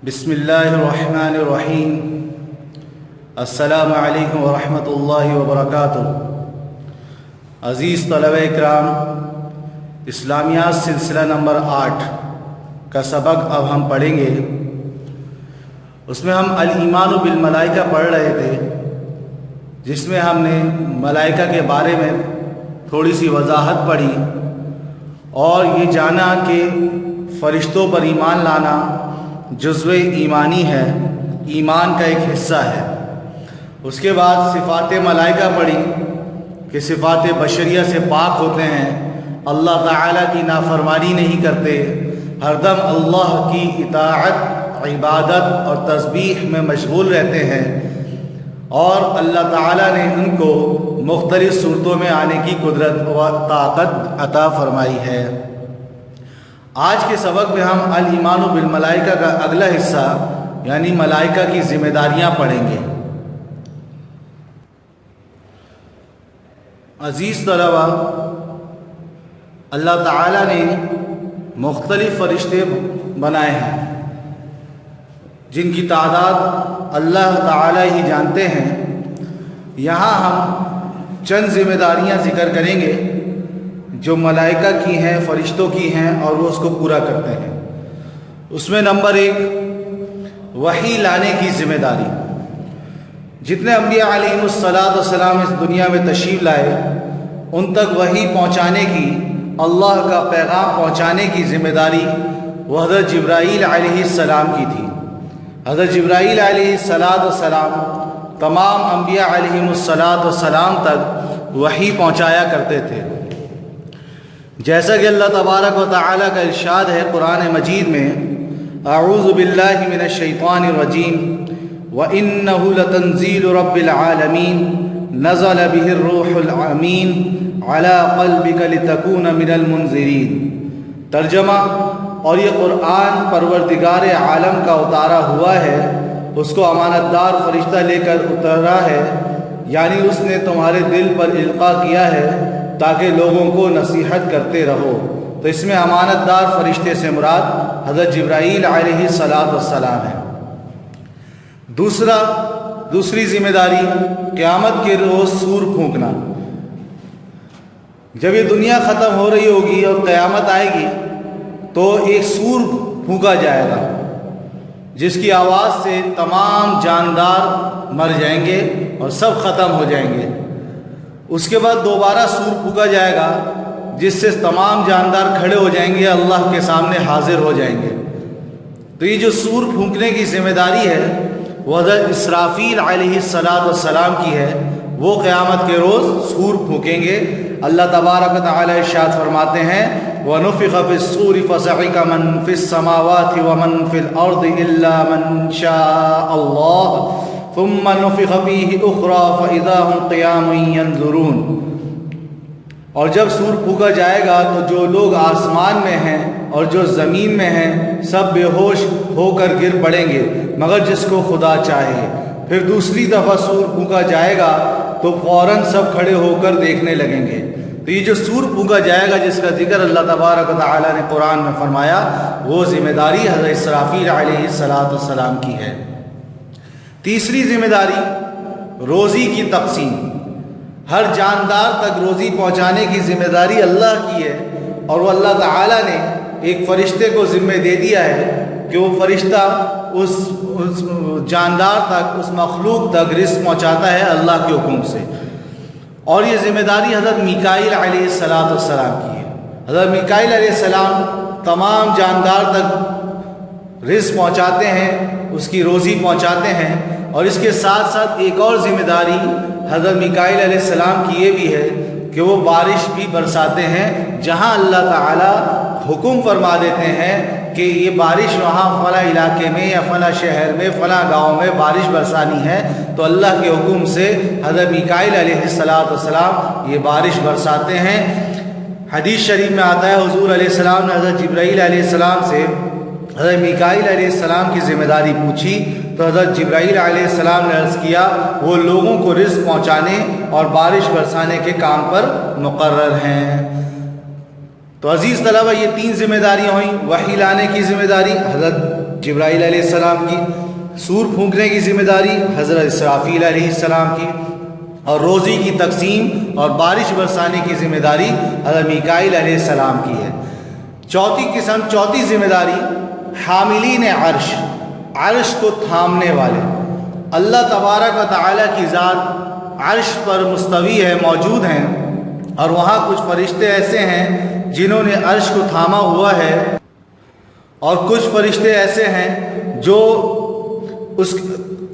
بسم اللہ الرحمن الرحیم۔ السلام علیکم ورحمۃ وبرکاتہ۔ عزیز طلبہ اکرام، اسلامیات سلسلہ نمبر 8 کا سبق اب ہم پڑھیں گے۔ اس میں ہم الایمان بالملائکہ پڑھ رہے تھے، جس میں ہم نے ملائکہ کے بارے میں تھوڑی سی وضاحت پڑھی اور یہ جانا کہ فرشتوں پر ایمان لانا جزو ایمانی ہے، ایمان کا ایک حصہ ہے۔ اس کے بعد صفات ملائکہ پڑھی کہ صفات بشریہ سے پاک ہوتے ہیں، اللہ تعالیٰ کی نافرمانی نہیں کرتے، ہر دم اللہ کی اطاعت، عبادت اور تسبیح میں مشغول رہتے ہیں، اور اللہ تعالیٰ نے ان کو مختلف صورتوں میں آنے کی قدرت و طاقت عطا فرمائی ہے۔ آج کے سبق میں ہم الایمان بالملائکہ کا اگلا حصہ یعنی ملائکہ کی ذمہ داریاں پڑھیں گے۔ عزیز طلبہ، اللہ تعالیٰ نے مختلف فرشتے بنائے ہیں جن کی تعداد اللہ تعالیٰ ہی جانتے ہیں۔ یہاں ہم چند ذمہ داریاں ذکر کریں گے جو ملائکہ کی ہیں، فرشتوں کی ہیں، اور وہ اس کو پورا کرتے ہیں۔ اس میں نمبر 1 وحی لانے کی ذمہ داری۔ جتنے انبیاء علیہم السلام اس دنیا میں تشریف لائے، ان تک وحی پہنچانے کی، اللہ کا پیغام پہنچانے کی ذمہ داری وہ حضرت جبرائیل علیہ السلام کی تھی۔ حضرت جبرائیل علیہ السلام تمام انبیاء علیہم السلام تک وحی پہنچایا کرتے تھے، جیسا کہ اللہ تبارک و تعالیٰ کا ارشاد ہے قرآن مجید میں، اعوذ باللہ من الشیطان الرجیم وَإِنَّهُ لَتَنزِيلُ رَبِّ الْعَالَمِينَ نَزَلَ بِهِ الرُّوحُ الْأَمِينُ عَلَى قَلْبِكَ لِتَكُونَ مِنَ الْمُنذِرِينَ۔ ترجمہ، اور یہ قرآن پروردگار عالم کا اتارا ہوا ہے، اس کو امانت دار فرشتہ لے کر اترا ہے، یعنی اس نے تمہارے دل پر القاء کیا ہے تاکہ لوگوں کو نصیحت کرتے رہو۔ تو اس میں امانت دار فرشتے سے مراد حضرت جبرائیل علیہ السلام ہے۔ دوسری ذمہ داری قیامت کے روز سور پھونکنا۔ جب یہ دنیا ختم ہو رہی ہوگی اور قیامت آئے گی تو ایک سور پھونکا جائے گا جس کی آواز سے تمام جاندار مر جائیں گے اور سب ختم ہو جائیں گے۔ اس کے بعد دوبارہ سور پھونکا جائے گا جس سے تمام جاندار کھڑے ہو جائیں گے، اللہ کے سامنے حاضر ہو جائیں گے۔ تو یہ جو سور پھونکنے کی ذمہ داری ہے وہ حضرت اسرافیل علیہ السلام کی ہے۔ وہ قیامت کے روز سور پھونکیں گے۔ اللہ تبارک و تعالی ارشاد فرماتے ہیں، وَنُفِخَ فِي الصُّورِ فَصَعِقَ مَن فِي السَّمَاوَاتِ وَمَن فِي الْأَرْضِ إِلَّا مَن شَاءَ اللَّهُ ثم نفخ فيه اخرى فاذا هم قيام ينظرون۔ اور جب سور پھونکا جائے گا تو جو لوگ آسمان میں ہیں اور جو زمین میں ہیں سب بے ہوش ہو کر گر پڑیں گے مگر جس کو خدا چاہے۔ پھر دوسری دفعہ سور پھونکا جائے گا تو فوراً سب کھڑے ہو کر دیکھنے لگیں گے۔ تو یہ جو سور پھونکا جائے گا جس کا ذکر اللہ تبارک و تعالی نے قرآن میں فرمایا، وہ ذمہ داری حضرت اسرافیل علیہ السلام کی ہے۔ تیسری ذمہ داری روزی کی تقسیم۔ ہر جاندار تک روزی پہنچانے کی ذمہ داری اللہ کی ہے، اور وہ اللہ تعالیٰ نے ایک فرشتے کو ذمہ دے دیا ہے کہ وہ فرشتہ اس جاندار تک، اس مخلوق تک رزق پہنچاتا ہے اللہ کے حکم سے۔ اور یہ ذمہ داری حضرت میکائیل علیہ السلام کی ہے۔ حضرت میکائیل علیہ السلام تمام جاندار تک رزق پہنچاتے ہیں، اس کی روزی پہنچاتے ہیں۔ اور اس کے ساتھ ساتھ ایک اور ذمہ داری حضرت میکائیل علیہ السلام کی یہ بھی ہے کہ وہ بارش بھی برساتے ہیں۔ جہاں اللہ تعالیٰ حکم فرما دیتے ہیں کہ یہ بارش وہاں فلاں علاقے میں یا فلاں شہر میں فلاں گاؤں میں بارش برسانی ہے، تو اللہ کے حکم سے حضرت میکائیل علیہ السلام یہ بارش برساتے ہیں۔ حدیث شریف میں آتا ہے حضور علیہ السلام نے حضرت جبرائیل علیہ السلام سے حضرت میکائیل علیہ السلام کی ذمہ داری پوچھی تو حضرت جبرائیل علیہ السلام نے عرض کیا وہ لوگوں کو رزق پہنچانے اور بارش برسانے کے کام پر مقرر ہیں۔ تو عزیز طلبہ، یہ تین ذمہ داریاں ہوئیں۔ وحی لانے کی ذمہ داری حضرت جبرائیل علیہ السلام کی، سور پھونکنے کی ذمہ داری حضرت اسرافیل علیہ السلام کی، اور روزی کی تقسیم اور بارش برسانے کی ذمہ داری حضرت میکائیل علیہ السلام کی ہے۔ چوتھی قسم، چوتھی ذمہ داری حاملین عرش، عرش کو تھامنے والے۔ اللہ تبارک و تعالیٰ کی ذات عرش پر مستوی ہے، موجود ہیں، اور وہاں کچھ فرشتے ایسے ہیں جنہوں نے عرش کو تھاما ہوا ہے، اور کچھ فرشتے ایسے ہیں جو اس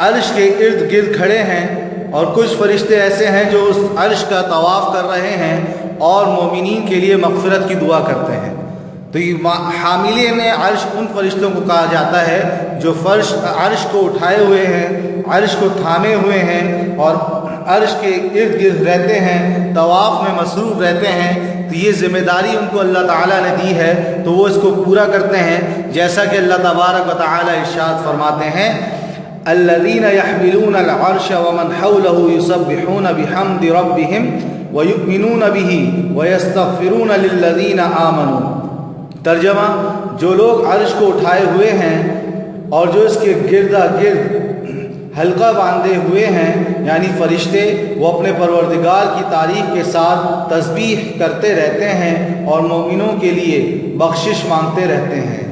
عرش کے ارد گرد کھڑے ہیں، اور کچھ فرشتے ایسے ہیں جو اس عرش کا طواف کر رہے ہیں اور مومنین کے لیے مغفرت کی دعا کرتے ہیں۔ تو یہ حاملین عرش ان فرشتوں کو کہا جاتا ہے جو فرش عرش کو اٹھائے ہوئے ہیں، عرش کو تھامے ہوئے ہیں، اور عرش کے ارد گرد رہتے ہیں، طواف میں مصروف رہتے ہیں۔ تو یہ ذمہ داری ان کو اللہ تعالیٰ نے دی ہے، تو وہ اس کو پورا کرتے ہیں، جیسا کہ اللہ تبارک و تعالیٰ ارشاد فرماتے ہیں الذین یحملون العرش ومن حولہ یسبحون بحمد ربہم ویؤمنون بہ ویستغفرون للذین آمنوا۔ ترجمہ، جو لوگ عرش کو اٹھائے ہوئے ہیں اور جو اس کے گردا گرد حلقہ باندھے ہوئے ہیں، یعنی فرشتے، وہ اپنے پروردگار کی تعریف کے ساتھ تسبیح کرتے رہتے ہیں اور مومنوں کے لیے بخشش مانگتے رہتے ہیں۔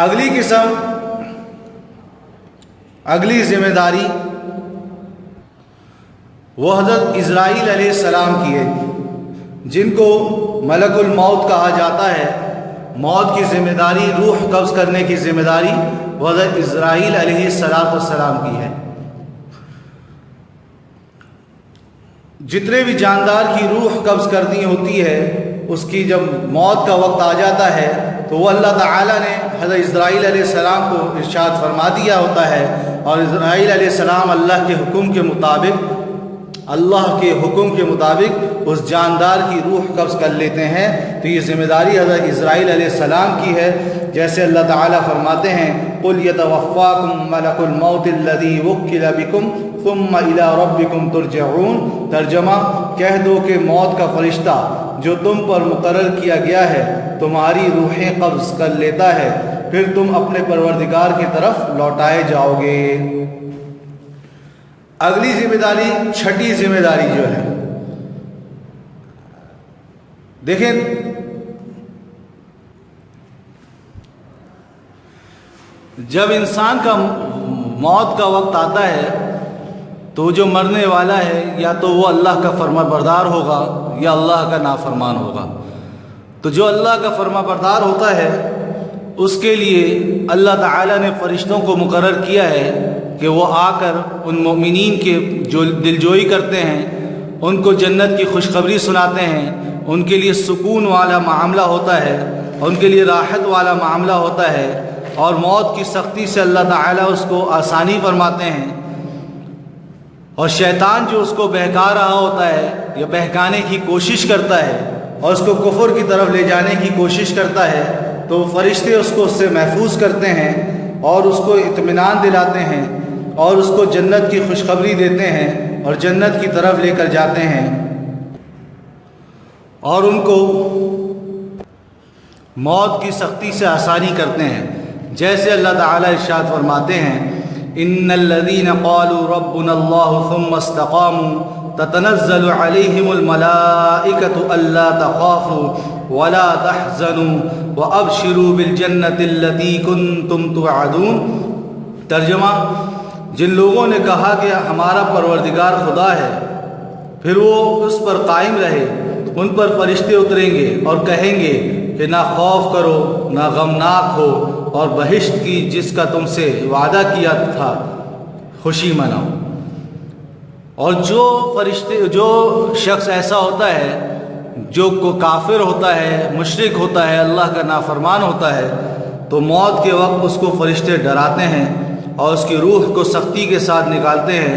اگلی قسم، اگلی ذمہ داری وہ حضرت اسرائیل علیہ السلام کی ہے، جن کو ملک الموت کہا جاتا ہے۔ موت کی ذمہ داری، روح قبض کرنے کی ذمہ داری وہ حضرت اسرائیل علیہ السلام کی ہے۔ جتنے بھی جاندار کی روح قبض کرنی ہوتی ہے، اس کی جب موت کا وقت آ جاتا ہے تو وہ اللہ تعالیٰ نے حضرت اسرائیل علیہ السلام کو ارشاد فرما دیا ہوتا ہے، اور اسرائیل علیہ السلام اللہ کے حکم کے مطابق اس جاندار کی روح قبض کر لیتے ہیں۔ تو یہ ذمہ داری حضرت اسرائیل علیہ السلام کی ہے، جیسے اللہ تعالیٰ فرماتے ہیں قُلْ يَتَوَفَّاكُمْ مَلَكُ الْمَوْتِ الَّذِي وُكِّلَ بِكُمْ ثُمَّ إِلَىٰ رَبِّكُمْ تُرْجَعُونَ۔ ترجمہ، کہہ دو کہ موت کا فرشتہ جو تم پر مقرر کیا گیا ہے تمہاری روحیں قبض کر لیتا ہے، پھر تم اپنے پروردگار کی طرف لوٹائے جاؤ گے۔ اگلی ذمہ داری، چھٹی ذمہ داری جو ہے، دیکھیں جب انسان کا موت کا وقت آتا ہے تو جو مرنے والا ہے یا تو وہ اللہ کا فرما بردار ہوگا یا اللہ کا نافرمان ہوگا۔ تو جو اللہ کا فرما بردار ہوتا ہے اس کے لیے اللہ تعالیٰ نے فرشتوں کو مقرر کیا ہے کہ وہ آ کر ان مومنین کے جو دلجوئی کرتے ہیں ان کو جنت کی خوشخبری سناتے ہیں، ان کے لیے سکون والا معاملہ ہوتا ہے، ان کے لیے راحت والا معاملہ ہوتا ہے، اور موت کی سختی سے اللہ تعالیٰ اس کو آسانی فرماتے ہیں۔ اور شیطان جو اس کو بہکا رہا ہوتا ہے یا بہکانے کی کوشش کرتا ہے اور اس کو کفر کی طرف لے جانے کی کوشش کرتا ہے، تو فرشتے اس کو اس سے محفوظ کرتے ہیں اور اس کو اطمینان دلاتے ہیں اور اس کو جنت کی خوشخبری دیتے ہیں اور جنت کی طرف لے کر جاتے ہیں، اور ان کو موت کی سختی سے آسانی کرتے ہیں۔ جیسے اللہ تعالیٰ ارشاد فرماتے ہیں ان الذين قالوا ربنا الله ثم استقاموا تتنزل عليهم الملائكة الا تخافوا ولا تحزنوا وابشروا بالجنة التي كنتم توعدون۔ ترجمہ، جن لوگوں نے کہا کہ ہمارا پروردگار خدا ہے، پھر وہ اس پر قائم رہے، ان پر فرشتے اتریں گے اور کہیں گے کہ نہ خوف کرو، نہ غمناک ہو، اور بہشت کی جس کا تم سے وعدہ کیا تھا خوشی مناؤ۔ اور جو شخص ایسا ہوتا ہے جو کافر ہوتا ہے، مشرک ہوتا ہے، اللہ کا نافرمان ہوتا ہے، تو موت کے وقت اس کو فرشتے ڈراتے ہیں اور اس کی روح کو سختی کے ساتھ نکالتے ہیں،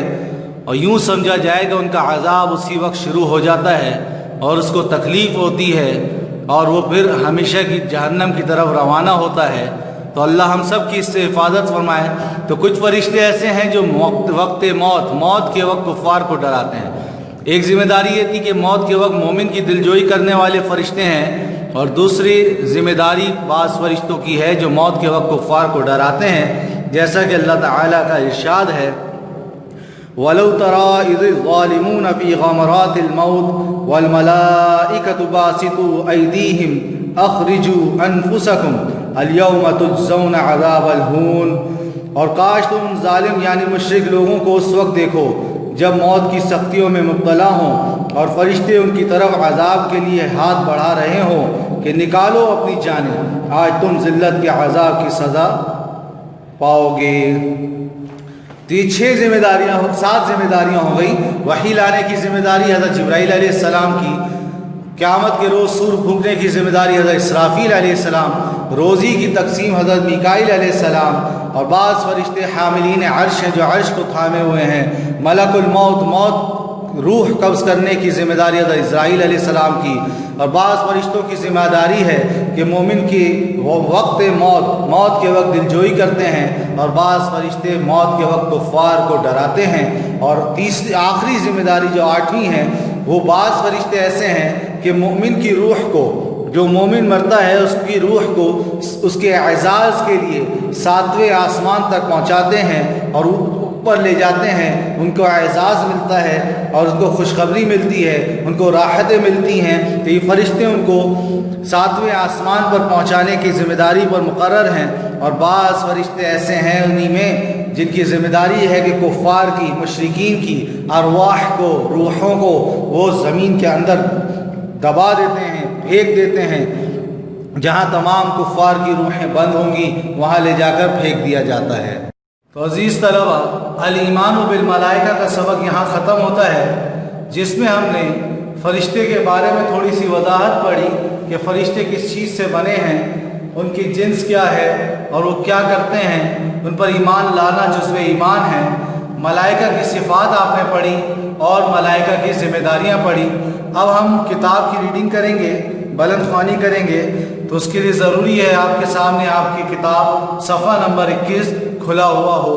اور یوں سمجھا جائے گا ان کا عذاب اسی وقت شروع ہو جاتا ہے اور اس کو تکلیف ہوتی ہے اور وہ پھر ہمیشہ کی جہنم کی طرف روانہ ہوتا ہے۔ تو اللہ ہم سب کی اس سے حفاظت فرمائے۔ تو کچھ فرشتے ایسے ہیں جو وقت موت کے وقت کفار کو ڈراتے ہیں۔ ایک ذمہ داری یہ تھی کہ موت کے وقت مومن کی دلجوئی کرنے والے فرشتے ہیں، اور دوسری ذمہ داری بعض فرشتوں کی ہے جو موت کے وقت کفار کو ڈراتے ہیں، جیسا کہ اللہ تعالیٰ کا ارشاد ہے وَلَوْ تَرَىٰ إِذِ الظَّالِمُونَ فِي غَمَرَاتِ الْمَوْتِ وَالْمَلَائِكَةُ بَاسِطُو أَيْدِيهِمْ أَخْرِجُوا أَنفُسَكُمْ الْيَوْمَ تُجْزَوْنَ عَذَابَ الْهُونِ۔ اور کاش تم ظالم یعنی مشرک لوگوں کو اس وقت دیکھو جب موت کی سختیوں میں مبتلا ہوں اور فرشتے ان کی طرف عذاب کے لیے ہاتھ بڑھا رہے ہوں کہ نکالو اپنی جانیں، آج تم ذلت کے عذاب کی سزا پاؤ گے۔ تو یہ 7 ذمہ داریاں ہو گئی۔ وحی لانے کی ذمہ داری حضرت جبرائیل علیہ السلام کی، قیامت کے روز سور پھونکنے کی ذمہ داری حضرت اسرافیل علیہ السلام، روزی کی تقسیم حضرت میکائیل علیہ السلام، اور بعض فرشتے حاملین عرش ہیں جو عرش کو تھامے ہوئے ہیں، ملک الموت روح قبض کرنے کی ذمہ داری حضرت اسرائیل علیہ السلام کی، اور بعض فرشتوں کی ذمہ داری ہے کہ مومن کی وہ وقت موت کے وقت دلجوئی کرتے ہیں، اور بعض فرشتے موت کے وقت کفار کو ڈراتے ہیں، اور آخری ذمہ داری جو 8ویں ہے وہ بعض فرشتے ایسے ہیں کہ مومن کی روح کو، جو مومن مرتا ہے اس کی روح کو اس کے اعزاز کے لیے 7ویں آسمان تک پہنچاتے ہیں اور اوپر لے جاتے ہیں، ان کو اعزاز ملتا ہے اور ان کو خوشخبری ملتی ہے، ان کو راحتیں ملتی ہیں۔ تو یہ فرشتے ان کو 7ویں آسمان پر پہنچانے کی ذمہ داری پر مقرر ہیں، اور بعض فرشتے ایسے ہیں انہی میں جن کی ذمہ داری ہے کہ کفار کی، مشرکین کی ارواح کو، روحوں کو وہ زمین کے اندر دبا دیتے ہیں، پھینک دیتے ہیں، جہاں تمام کفار کی روحیں بند ہوں گی وہاں لے جا کر پھینک دیا جاتا ہے۔ تو عزیز طلبہ، الایمان بالملائکہ کا سبق یہاں ختم ہوتا ہے، جس میں ہم نے فرشتے کے بارے میں تھوڑی سی وضاحت پڑھی کہ فرشتے کس چیز سے بنے ہیں، ان کی جنس کیا ہے اور وہ کیا کرتے ہیں، ان پر ایمان لانا جزو ایمان ہے۔ ملائکہ کی صفات آپ نے پڑھی اور ملائکہ کی ذمہ داریاں پڑھی۔ اب ہم کتاب کی ریڈنگ کریں گے، بلند خوانی کریں گے، تو اس کے لیے ضروری ہے آپ کے سامنے آپ کی کتاب صفحہ نمبر 21 کھلا ہوا ہو۔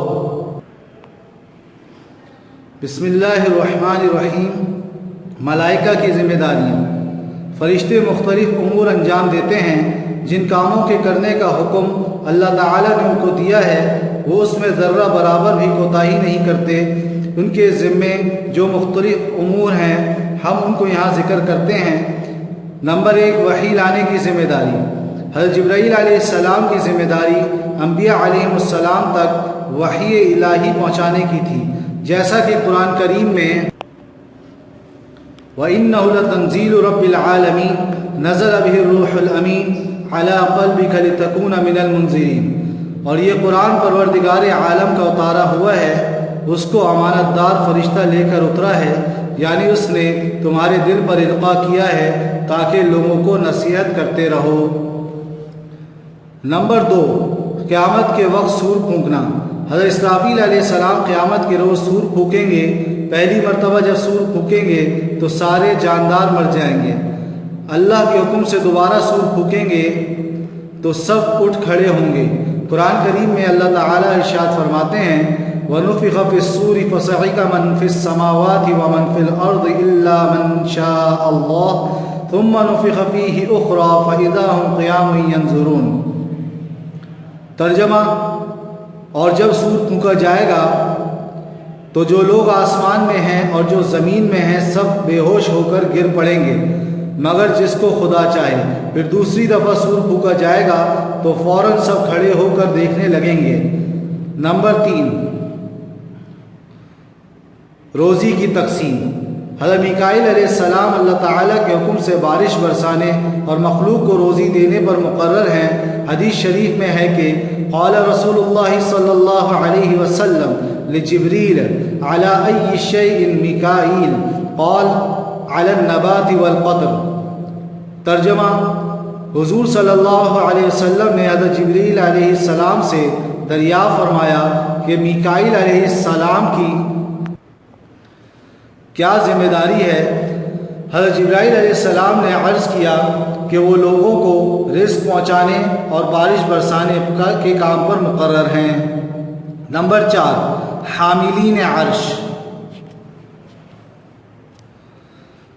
بسم اللہ الرحمن الرحیم۔ ملائکہ کی ذمہ داریاں۔ فرشتے مختلف امور انجام دیتے ہیں، جن کاموں کے کرنے کا حکم اللہ تعالیٰ نے ان کو دیا ہے وہ اس میں ذرہ برابر بھی کوتاہی نہیں کرتے۔ ان کے ذمے جو مختلف امور ہیں ہم ان کو یہاں ذکر کرتے ہیں۔ نمبر 1، وحی لانے کی ذمہ داری۔ حضرت جبرائیل علیہ السلام کی ذمہ داری انبیاء علیہ السلام تک وحی الہی پہنچانے کی تھی، جیسا کہ قرآن کریم میں وَإِنَّهُ لَتَنزِيلُ رَبِّ الْعَالَمِينَ نَزَلَ بِهِ الرُّوحُ الْأَمِينُ عَلَى قَلْبِكَ لِتَكُونَ مِنَ الْمُنذِرِينَ، اور یہ قرآن پروردگار عالم کا اتارا ہوا ہے، اس کو امانت دار فرشتہ لے کر اترا ہے، یعنی اس نے تمہارے دل پر القاء کیا ہے تاکہ لوگوں کو نصیحت کرتے رہو۔ نمبر 2، قیامت کے وقت سور پھونکنا۔ حضرت اسرافیل علیہ السلام قیامت کے روز سور پھونکیں گے۔ پہلی مرتبہ جب سور پھونکیں گے تو سارے جاندار مر جائیں گے۔ اللہ کے حکم سے دوبارہ سور پھونکیں گے تو سب اٹھ کھڑے ہوں گے۔ قرآن کریم میں اللہ تعالیٰ ارشاد فرماتے ہیں وَنُفِخَ فِي الصُّورِ فَصَعِقَ مَن فِي السَّمَاوَاتِ وَمَن فِي الْأَرْضِ إِلَّا مَن شَاءَ اللَّهُ ثُمَّ نُفِخَ فِيهِ أُخْرَى فَإِذَا هُمْ قِيَامٌ يَنظُرُونَ۔ ترجمہ، اور جب سور پھونکا جائے گا تو جو لوگ آسمان میں ہیں اور جو زمین میں ہیں سب بے ہوش ہو کر گر پڑیں گے مگر جس کو خدا چاہے۔ پھر دوسری دفعہ سور پھونکا جائے گا تو فوراً سب کھڑے ہو کر دیکھنے لگیں گے۔ نمبر 3، روزی کی تقسیم۔ حضرت میکائیل علیہ السلام اللہ تعالیٰ کے حکم سے بارش برسانے اور مخلوق کو روزی دینے پر مقرر ہیں۔ حدیث شریف میں ہے کہ قال رسول اللہ صلی اللہ علیہ وسلم لجبریل علی ای شیء میکائیل قال علی النبات والقطر۔ ترجمہ، حضور صلی اللہ علیہ وسلم نے حضرت جبریل علیہ السلام سے دریافت فرمایا کہ میکائیل علیہ السلام کی کیا ذمہ داری ہے؟ حضرت جبرائیل علیہ السلام نے عرض کیا کہ وہ لوگوں کو رزق پہنچانے اور بارش برسانے کے کام پر مقرر ہیں۔ نمبر 4، حاملین عرش۔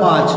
5,